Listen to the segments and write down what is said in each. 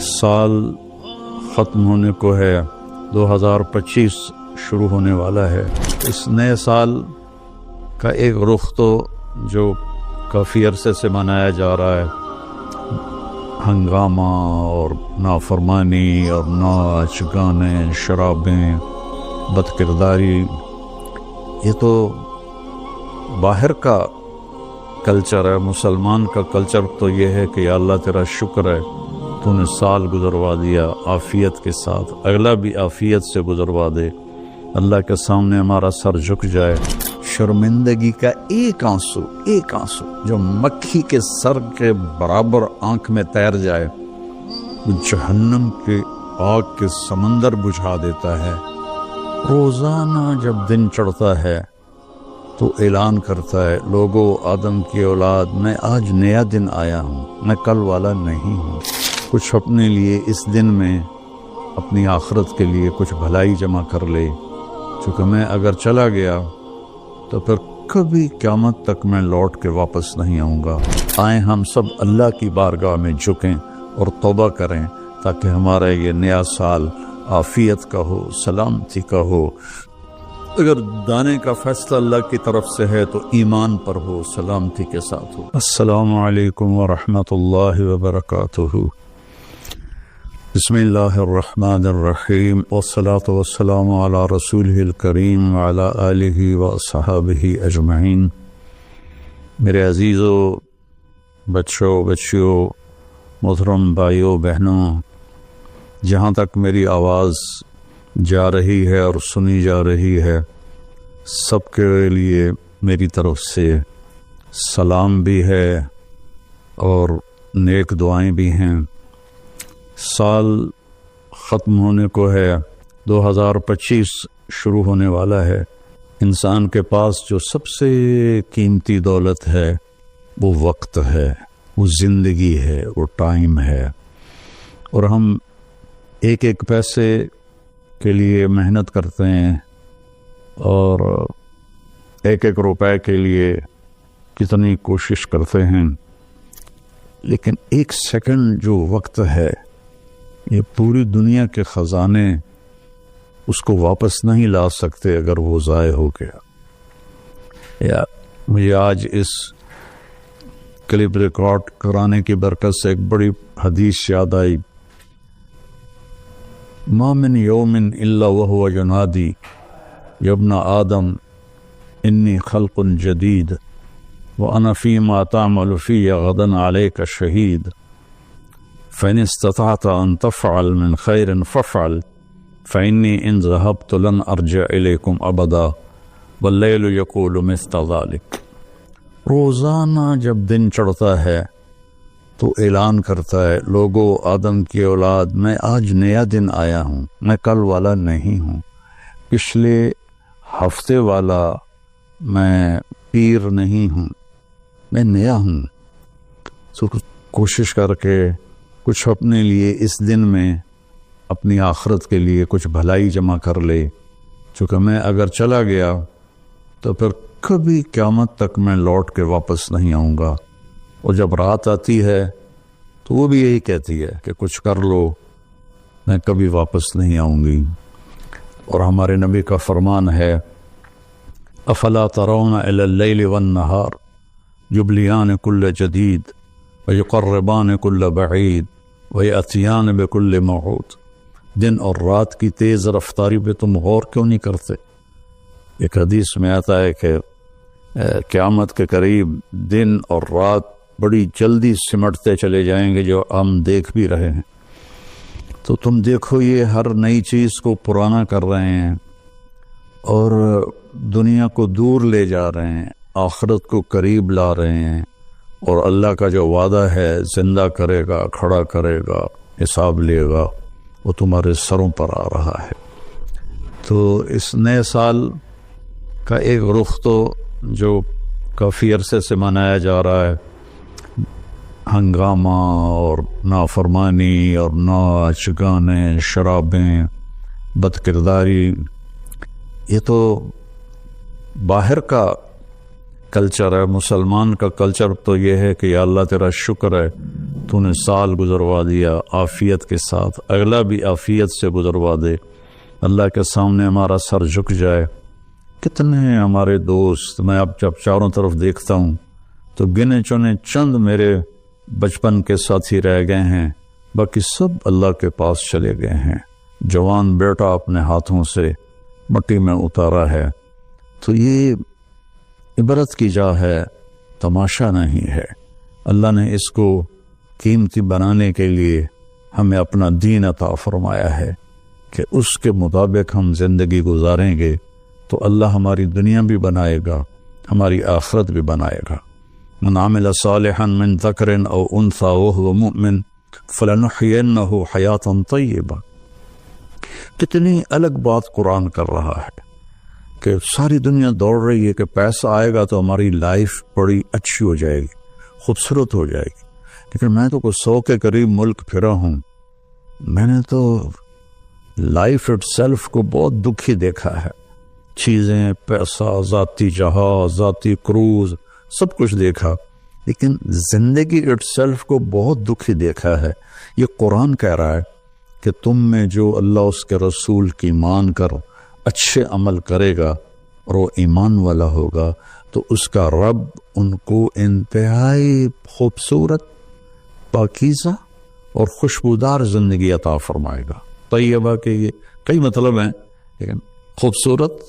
سال ختم ہونے کو ہے، 2025 شروع ہونے والا ہے۔ اس نئے سال کا ایک رخ تو جو کافی عرصے سے منایا جا رہا ہے، ہنگامہ اور نافرمانی اور ناچ گانے، شرابیں، بد کرداری، یہ تو باہر کا کلچر ہے۔ مسلمان کا کلچر تو یہ ہے کہ یا اللہ تیرا شکر ہے تو نے سال گزروا دیا عافیت کے ساتھ، اگلا بھی عافیت سے گزروا دے، اللہ کے سامنے ہمارا سر جھک جائے، شرمندگی کا ایک آنسو جو مکھی کے سر کے برابر آنکھ میں تیر جائے، وہ جہنم کے آگ کے سمندر بجھا دیتا ہے۔ روزانہ جب دن چڑھتا ہے تو اعلان کرتا ہے، لوگو آدم کی اولاد، میں آج نیا دن آیا ہوں، میں کل والا نہیں ہوں۔ کچھ اپنے لیے اس دن میں اپنی آخرت کے لیے کچھ بھلائی جمع کر لے، چونکہ میں اگر چلا گیا تو پھر کبھی قیامت تک میں لوٹ کے واپس نہیں آؤں گا۔ آئیں ہم سب اللہ کی بارگاہ میں جھکیں اور توبہ کریں تاکہ ہمارا یہ نیا سال عافیت کا ہو، سلامتی کا ہو۔ اگر دانے کا فیصلہ اللہ کی طرف سے ہے تو ایمان پر ہو، سلامتی کے ساتھ ہو۔ السلام علیکم ورحمۃ اللہ وبرکاتہ۔ بسم اللہ الرحمن الرحیم، والصلاة والسلام علی رسولہ الکریم وعلی آلہ واصحابہ اجمعین۔ میرے عزیزو، بچوں، بچیوں، محترم بھائیوں، بہنوں، جہاں تک میری آواز جا رہی ہے اور سنی جا رہی ہے، سب کے لیے میری طرف سے سلام بھی ہے اور نیک دعائیں بھی ہیں۔ سال ختم ہونے کو ہے، 2025 شروع ہونے والا ہے۔ انسان کے پاس جو سب سے قیمتی دولت ہے وہ وقت ہے، وہ زندگی ہے، وہ ٹائم ہے، اور ہم ایک ایک پیسے کے لیے محنت کرتے ہیں اور ایک ایک روپے کے لیے کتنی کوشش کرتے ہیں، لیکن ایک سیکنڈ جو وقت ہے، یہ پوری دنیا کے خزانے اس کو واپس نہیں لا سکتے اگر وہ ضائع ہو گیا۔ یا مجھے آج اس کلپ ریکارڈ کرانے کی برکت سے ایک بڑی حدیث یاد آئی، ما من یوم الا وهو ینادی یا ابن آدم انی خلق جدید وانا فیما تعمل فی غدا علیک شہید فإن استطعت أن تفعل من خير فافعل فإني إن ذهبت لن أرجع إليكم أبدا والليل يقول مثل ذلك۔ روزانہ جب دن چڑھتا ہے تو اعلان کرتا ہے، لوگو آدم کی اولاد، میں آج نیا دن آیا ہوں، میں کل والا نہیں ہوں، پچھلے ہفتے والا میں پیر نہیں ہوں، میں نیا ہوں۔ تو کوشش کر کے کچھ اپنے لیے اس دن میں اپنی آخرت کے لیے کچھ بھلائی جمع کر لے، چونکہ میں اگر چلا گیا تو پھر کبھی قیامت تک میں لوٹ کے واپس نہیں آؤں گا۔ اور جب رات آتی ہے تو وہ بھی یہی کہتی ہے کہ کچھ کر لو، میں کبھی واپس نہیں آؤں گی۔ اور ہمارے نبی کا فرمان ہے، افلا ترون الی اللیل والنہار یبلیان کل جدید ویقربان کل بعید ویأتیان بکل موعود۔ دن اور رات کی تیز رفتاری پہ تم غور کیوں نہیں کرتے؟ ایک حدیث میں آتا ہے کہ قیامت کے قریب دن اور رات بڑی جلدی سمٹتے چلے جائیں گے، جو ہم دیکھ بھی رہے ہیں۔ تو تم دیکھو، یہ ہر نئی چیز کو پرانا کر رہے ہیں اور دنیا کو دور لے جا رہے ہیں، آخرت کو قریب لا رہے ہیں، اور اللہ کا جو وعدہ ہے زندہ کرے گا، کھڑا کرے گا، حساب لے گا، وہ تمہارے سروں پر آ رہا ہے۔ تو اس نئے سال کا ایک رخ تو جو کافی عرصے سے منایا جا رہا ہے، ہنگامہ اور نافرمانی اور ناچ گانے، شرابیں، بد کرداری، یہ تو باہر کا کلچر ہے. مسلمان کا کلچر تو یہ ہے کہ یا اللہ تیرا شکر ہے تو نے سال گزروا دیا عافیت کے ساتھ، اگلا بھی عافیت سے گزروا دے. اللہ کے سامنے ہمارا سر جھک جائے. کتنے ہیں ہمارے دوست، میں اب جب چاروں طرف دیکھتا ہوں تو گنے چنے چند میرے بچپن کے ساتھی رہ گئے ہیں، باقی سب اللہ کے پاس چلے گئے ہیں. جوان بیٹا اپنے ہاتھوں سے مٹی میں اتارا ہے. تو یہ عبرت کی جا ہے، تماشا نہیں ہے. اللہ نے اس کو قیمتی بنانے کے لیے ہمیں اپنا دین عطا فرمایا ہے کہ اس کے مطابق ہم زندگی گزاریں گے تو اللہ ہماری دنیا بھی بنائے گا، ہماری آخرت بھی بنائے گا. من عمل صالحا من ذکر او انثى وهو مؤمن فلنحيينه حیاتا طیبہ. کتنی الگ بات قرآن کر رہا ہے کہ ساری دنیا دوڑ رہی ہے کہ پیسہ آئے گا تو ہماری لائف بڑی اچھی ہو جائے گی، خوبصورت ہو جائے گی. لیکن میں تو کوئی 100 کے قریب ملک پھرا ہوں، میں نے تو لائف اٹ سیلف کو بہت دکھی دیکھا ہے. چیزیں، پیسہ، ذاتی جہاز، ذاتی کروز، سب کچھ دیکھا، لیکن زندگی اٹ سیلف کو بہت دکھی دیکھا ہے. یہ قرآن کہہ رہا ہے کہ تم میں جو اللہ اس کے رسول کی مان کر اچھے عمل کرے گا اور وہ ایمان والا ہوگا تو اس کا رب ان کو انتہائی خوبصورت، پاکیزہ اور خوشبودار زندگی عطا فرمائے گا. طیبہ کے یہ کئی مطلب ہیں، لیکن خوبصورت،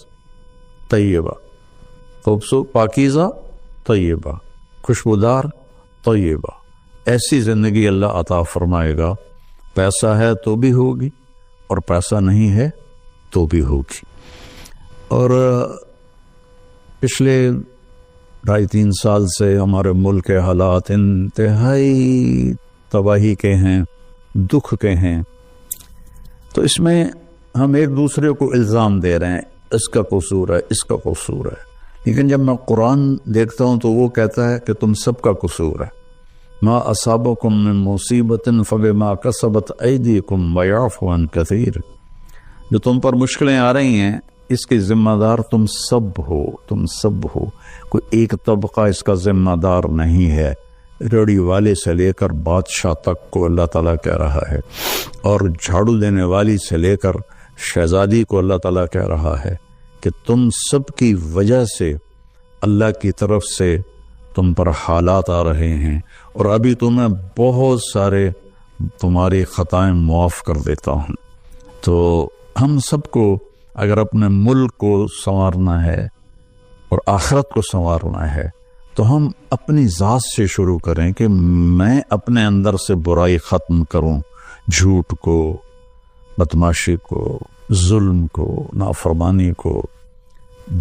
طیبہ، خوبصورت، پاکیزہ، طیبہ، خوشبودار، طیبہ، ایسی زندگی اللہ عطا فرمائے گا. پیسہ ہے تو بھی ہوگی اور پیسہ نہیں ہے تو بھی ہوگی. اور پچھلے 2.5-3 سال سے ہمارے ملک کے حالات انتہائی تباہی کے ہیں، دکھ کے ہیں. تو اس میں ہم ایک دوسرے کو الزام دے رہے ہیں، اس کا قصور ہے، اس کا قصور ہے. لیکن جب میں قرآن دیکھتا ہوں تو وہ کہتا ہے کہ تم سب کا قصور ہے. ما اصابکم من مصیبت فبما کسبت ایدیکم ویعفو عن کثیر. جو تم پر مشکلیں آ رہی ہیں اس کی ذمہ دار تم سب ہو، تم سب ہو. کوئی ایک طبقہ اس کا ذمہ دار نہیں ہے. ریڑھی والے سے لے کر بادشاہ تک کو اللہ تعالیٰ کہہ رہا ہے، اور جھاڑو دینے والی سے لے کر شہزادی کو اللہ تعالیٰ کہہ رہا ہے کہ تم سب کی وجہ سے اللہ کی طرف سے تم پر حالات آ رہے ہیں، اور ابھی تمہیں بہت سارے تمہاری خطائیں معاف کر دیتا ہوں. تو ہم سب کو اگر اپنے ملک کو سنوارنا ہے اور آخرت کو سنوارنا ہے تو ہم اپنی ذات سے شروع کریں کہ میں اپنے اندر سے برائی ختم کروں، جھوٹ کو، بدماشی کو، ظلم کو، نافرمانی کو.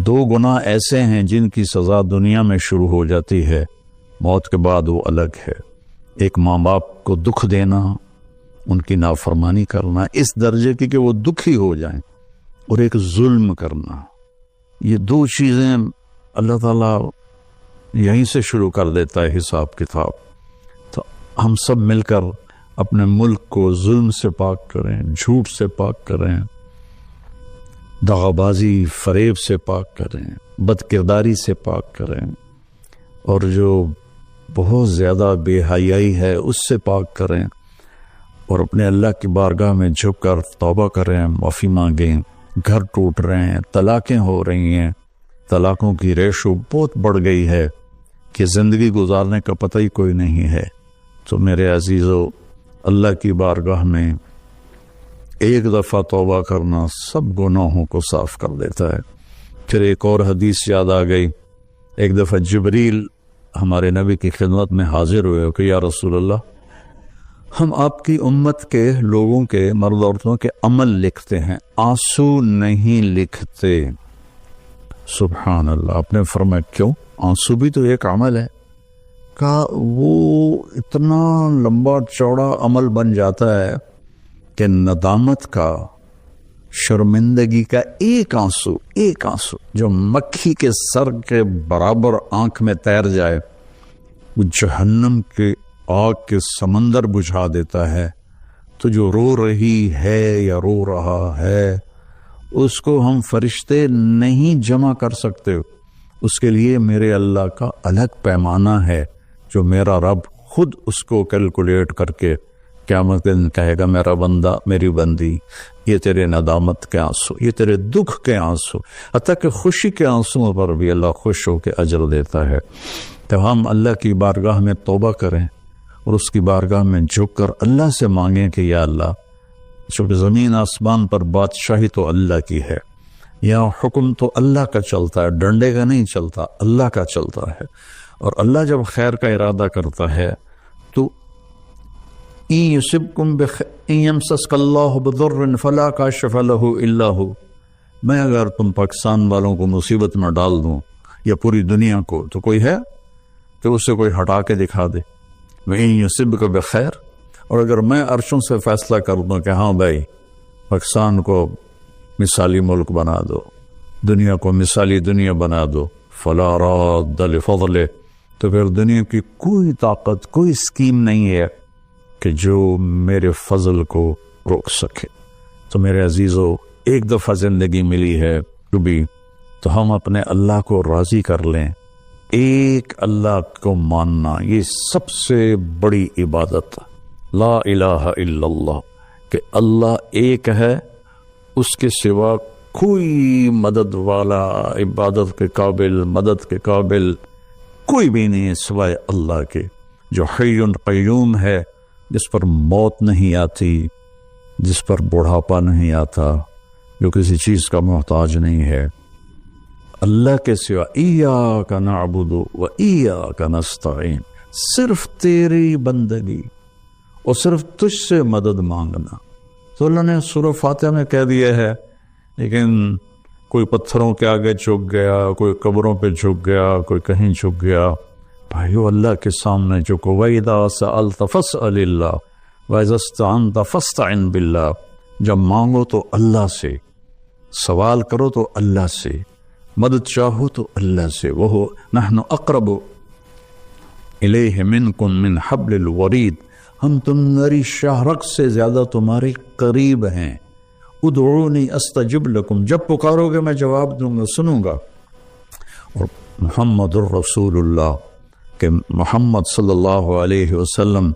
2 گناہ ایسے ہیں جن کی سزا دنیا میں شروع ہو جاتی ہے، موت کے بعد وہ الگ ہے. ایک ماں باپ کو دکھ دینا، ان کی نافرمانی کرنا اس درجے کی کہ وہ دکھی ہو جائیں، اور ایک ظلم کرنا. یہ 2 چیزیں اللہ تعالیٰ یہیں سے شروع کر دیتا ہے حساب کتاب. تو ہم سب مل کر اپنے ملک کو ظلم سے پاک کریں، جھوٹ سے پاک کریں، دغا بازی، فریب سے پاک کریں، بد کرداری سے پاک کریں، اور جو بہت زیادہ بے حیائی ہے اس سے پاک کریں، اور اپنے اللہ کی بارگاہ میں جھک کر توبہ کریں، معافی مانگیں. گھر ٹوٹ رہے ہیں، طلاقیں ہو رہی ہیں، طلاقوں کی ریشو بہت بڑھ گئی ہے کہ زندگی گزارنے کا پتہ ہی کوئی نہیں ہے. تو میرے عزیزو، اللہ کی بارگاہ میں ایک دفعہ توبہ کرنا سب گناہوں کو صاف کر دیتا ہے. پھر ایک اور حدیث یاد آ گئی. ایک دفعہ جبریل ہمارے نبی کی خدمت میں حاضر ہوئے کہ یا رسول اللہ، ہم آپ کی امت کے لوگوں کے، مرد عورتوں کے عمل لکھتے ہیں، آنسو نہیں لکھتے. سبحان اللہ. آپ نے فرمایا کیوں؟ آنسو بھی تو ایک عمل ہے. کہا وہ اتنا لمبا چوڑا عمل بن جاتا ہے کہ ندامت کا، شرمندگی کا ایک آنسو جو مکھی کے سر کے برابر آنکھ میں تیر جائے، وہ جہنم کے آگ کے سمندر بجھا دیتا ہے. تو جو رو رہی ہے یا رو رہا ہے اس کو ہم فرشتے نہیں جمع کر سکتے. اس کے لیے میرے اللہ کا الگ پیمانہ ہے جو میرا رب خود اس کو کیلکولیٹ کر کے قیامت کے دن کہے گا میرا بندہ میری بندی یہ تیرے ندامت کے آنسو، یہ تیرے دکھ کے آنسو، حتیٰ کہ خوشی کے آنسوں پر بھی اللہ خوش ہو کے اجر دیتا ہے۔ تو ہم اللہ کی بارگاہ میں توبہ کریں اور اس کی بارگاہ میں جھک کر اللہ سے مانگیں کہ یا اللہ، چونکہ زمین آسمان پر بادشاہی تو اللہ کی ہے، یہاں حکم تو اللہ کا چلتا ہے، ڈنڈے کا نہیں چلتا، اللہ کا چلتا ہے، اور اللہ جب خیر کا ارادہ کرتا ہے تو إِن يُصِبْكُمْ إِن يَمْسَسْكَ اللَّهُ بِضُرٍّ فَلَا كَاشِفَ لَهُ إِلَّا هُوَ، میں اگر تم پاکستان والوں کو مصیبت میں ڈال دوں یا پوری دنیا کو، تو کوئی ہے کہ اسے کوئی ہٹا کے دکھا دے؟ وَإِن يُصِبْكَ بِخَيْرٍ، اور اگر میں عرشوں سے فیصلہ کر دوں کہ ہاں بھائی پاکستان کو مثالی ملک بنا دو، دنیا کو مثالی دنیا بنا دو، فَلَا رَادَّ لِفَضْلِهِ، تو پھر دنیا کی کوئی طاقت، کوئی اسکیم نہیں ہے کہ جو میرے فضل کو روک سکے۔ تو میرے عزیزو، ایک دفعہ زندگی ملی ہے کبھی، تو ہم اپنے اللہ کو راضی کر لیں۔ ایک اللہ کو ماننا یہ سب سے بڑی عبادت، لا الہ الا اللہ، کہ اللہ ایک ہے، اس کے سوا کوئی مدد والا، عبادت کے قابل، مدد کے قابل کوئی بھی نہیں ہے سوائے اللہ کے، جو حی قیوم ہے، جس پر موت نہیں آتی، جس پر بڑھاپا نہیں آتا، جو کسی چیز کا محتاج نہیں ہے۔ اللہ کے سوا ایاک نعبد و ایاک نستعین، صرف تیری بندگی اور صرف تجھ سے مدد مانگنا۔ تو اللہ نے سورہ فاتحہ میں کہہ دیا ہے، لیکن کوئی پتھروں کے آگے جھک گیا، کوئی قبروں پہ جھک گیا، کوئی کہیں جھک گیا۔ بھائیو، اللہ کے سامنے جھکو۔ وَإِذَا سَأَلْتَ فَاسْأَلِ اللَّهَ وَإِذَا اسْتَعَنْتَ فَاسْتَعِنْ بِاللَّهِ، جب مانگو تو اللہ سے، سوال کرو تو اللہ سے، مدد چاہو تو اللہ سے۔ وہ نحن اقرب الیہ منکم من حبل الورید، ہم تمہاری شاہرگ سے زیادہ تمہارے قریب ہیں۔ ادعونی استجب لکم، جب پکارو گے میں جواب دوں گا، سنوں گا۔ اور محمد الرسول اللہ، کہ محمد صلی اللہ علیہ وسلم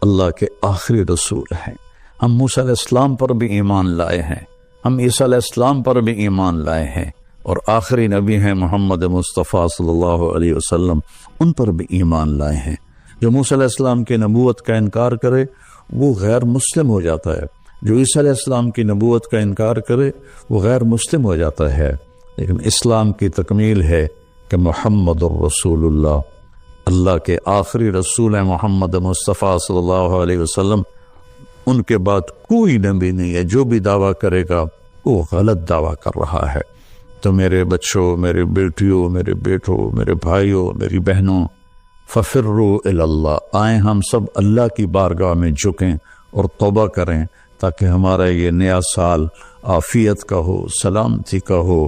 اللہ کے آخری رسول ہیں۔ ہم موسیٰ علیہ السلام پر بھی ایمان لائے ہیں، ہم عیسیٰ علیہ السلام پر بھی ایمان لائے ہیں، اور آخری نبی ہیں محمد مصطفیٰ صلی اللہ علیہ وسلم، ان پر بھی ایمان لائے ہیں۔ جو موسیٰ علیہ السلام کی نبوت کا انکار کرے وہ غیر مسلم ہو جاتا ہے، جو عیسیٰ علیہ السلام کی نبوت کا انکار کرے وہ غیر مسلم ہو جاتا ہے۔ لیکن اسلام کی تکمیل ہے کہ محمد الرسول اللہ، اللہ کے آخری رسول ہیں محمد مصطفیٰ صلی اللہ علیہ وسلم، ان کے بعد کوئی نبی نہیں ہے۔ جو بھی دعویٰ کرے گا وہ غلط دعویٰ کر رہا ہے۔ تو میرے بچوں، میرے بیٹیوں، میرے بیٹوں، میرے بھائیوں، میری بہنوں، ففروا الی اللہ، آئیں ہم سب اللہ کی بارگاہ میں جھکیں اور توبہ کریں، تاکہ ہمارا یہ نیا سال عافیت کا ہو، سلامتی کا ہو۔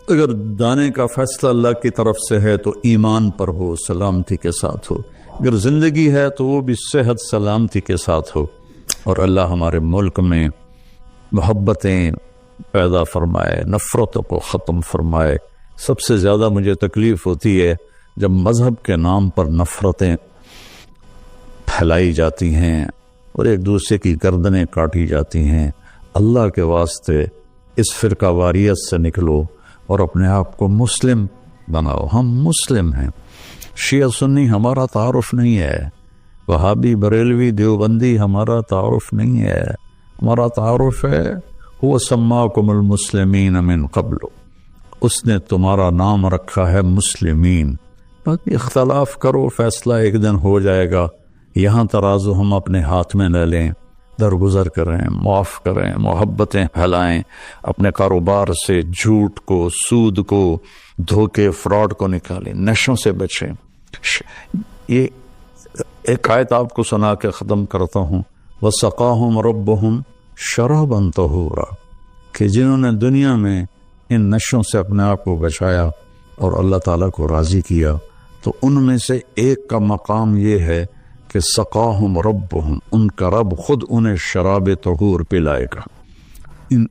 اگر دانے کا فیصلہ اللہ کی طرف سے ہے تو ایمان پر ہو، سلامتی کے ساتھ ہو، اگر زندگی ہے تو وہ بھی صحت سلامتی کے ساتھ ہو، اور اللہ ہمارے ملک میں محبتیں پیدا فرمائے، نفرتوں کو ختم فرمائے۔ سب سے زیادہ مجھے تکلیف ہوتی ہے جب مذہب کے نام پر نفرتیں پھیلائی جاتی ہیں اور ایک دوسرے کی گردنیں کاٹی جاتی ہیں۔ اللہ کے واسطے اس فرقہ واریت سے نکلو اور اپنے آپ کو مسلم بناؤ۔ ہم مسلم ہیں، شیعہ سنی ہمارا تعارف نہیں ہے، وہابی بریلوی دیوبندی ہمارا تعارف نہیں ہے، ہمارا تعارف ہے هو سماکم المسلمین من قبل، اس نے تمہارا نام رکھا ہے مسلمین۔ باقی اختلاف کرو، فیصلہ ایک دن ہو جائے گا۔ یہاں ترازو ہم اپنے ہاتھ میں لے لیں، درگزر کریں، معاف کریں، محبتیں پھیلائیں، اپنے کاروبار سے جھوٹ کو، سود کو، دھوکے، فراڈ کو نکالیں، نشوں سے بچیں۔ یہ ایک آیت آپ کو سنا کے ختم کرتا ہوں، وَسَقَاهُمْ رَبُّهُمْ شَرَابًا طَهُورًا، کہ جنہوں نے دنیا میں ان نشوں سے اپنے آپ کو بچایا اور اللہ تعالیٰ کو راضی کیا، تو ان میں سے ایک کا مقام یہ ہے کہ سقاہم ربہم، ان کا رب خود انہیں شراب طہور پلائے گا،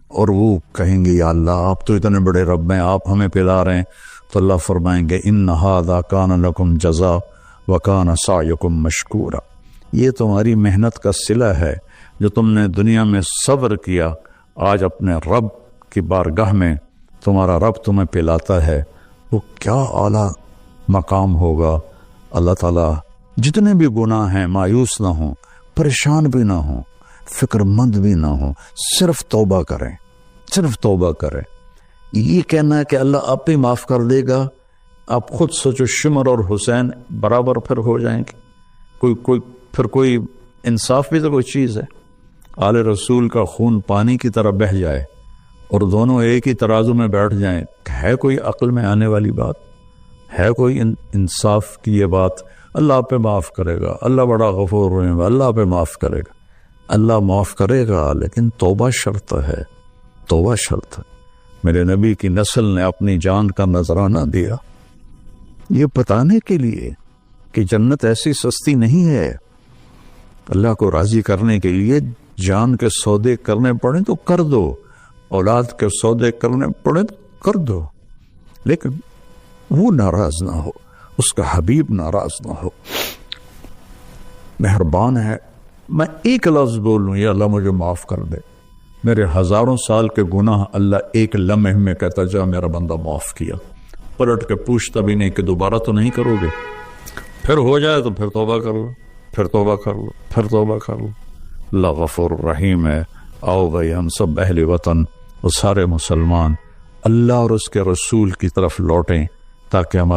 اور وہ کہیں گے یا اللہ آپ تو اتنے بڑے رب ہیں، آپ ہمیں پلا رہے ہیں، تو اللہ فرمائیں گے ان ھذا کان لکم جزاء وکان سعیکم مشکورا، یہ تمہاری محنت کا صلہ ہے جو تم نے دنیا میں صبر کیا، آج اپنے رب کی بارگاہ میں تمہارا رب تمہیں پلاتا ہے، وہ کیا اعلیٰ مقام ہوگا۔ اللہ تعالیٰ جتنے بھی گناہ ہیں مایوس نہ ہوں، پریشان بھی نہ ہوں، فکر مند بھی نہ ہوں، صرف توبہ کریں، صرف توبہ کریں۔ یہ کہنا ہے کہ اللہ آپ ہی معاف کر دے گا، آپ خود سوچو شمر اور حسین برابر پھر ہو جائیں گے، کوئی انصاف بھی تو کوئی چیز ہے۔ آل رسول کا خون پانی کی طرح بہہ جائے اور دونوں ایک ہی ترازو میں بیٹھ جائیں، ہے کوئی عقل میں آنے والی بات؟ ہے کوئی انصاف کی یہ بات؟ اللہ آپ پہ معاف کرے گا، اللہ بڑا غفور رحیم ہے، اللہ آپ پہ معاف کرے گا، اللہ معاف کرے گا، لیکن توبہ شرط ہے، توبہ شرط ہے۔ میرے نبی کی نسل نے اپنی جان کا نذرانہ دیا یہ بتانے کے لیے کہ جنت ایسی سستی نہیں ہے، اللہ کو راضی کرنے کے لیے جان کے سودے کرنے پڑیں تو کر دو، اولاد کے سودے کرنے پڑیں تو کر دو، لیکن وہ ناراض نہ ہو، اس کا حبیب ناراض نہ ہو۔ مہربان ہے، میں ایک لفظ بولوں یا اللہ مجھے معاف کر دے، میرے ہزاروں سال کے گناہ اللہ ایک لمحے میں کہتا جا میرا بندہ معاف کیا، پلٹ کے پوچھتا بھی نہیں کہ دوبارہ تو نہیں کرو گے، پھر ہو جائے تو پھر توبہ کر لو، پھر توبہ کر لو، پھر توبہ کر لو۔ اللہ غفور رحیم ہے۔ آؤ بھائی ہم سب اہل وطن اور سارے مسلمان اللہ اور اس کے رسول کی طرف لوٹیں تاکہ ہمارے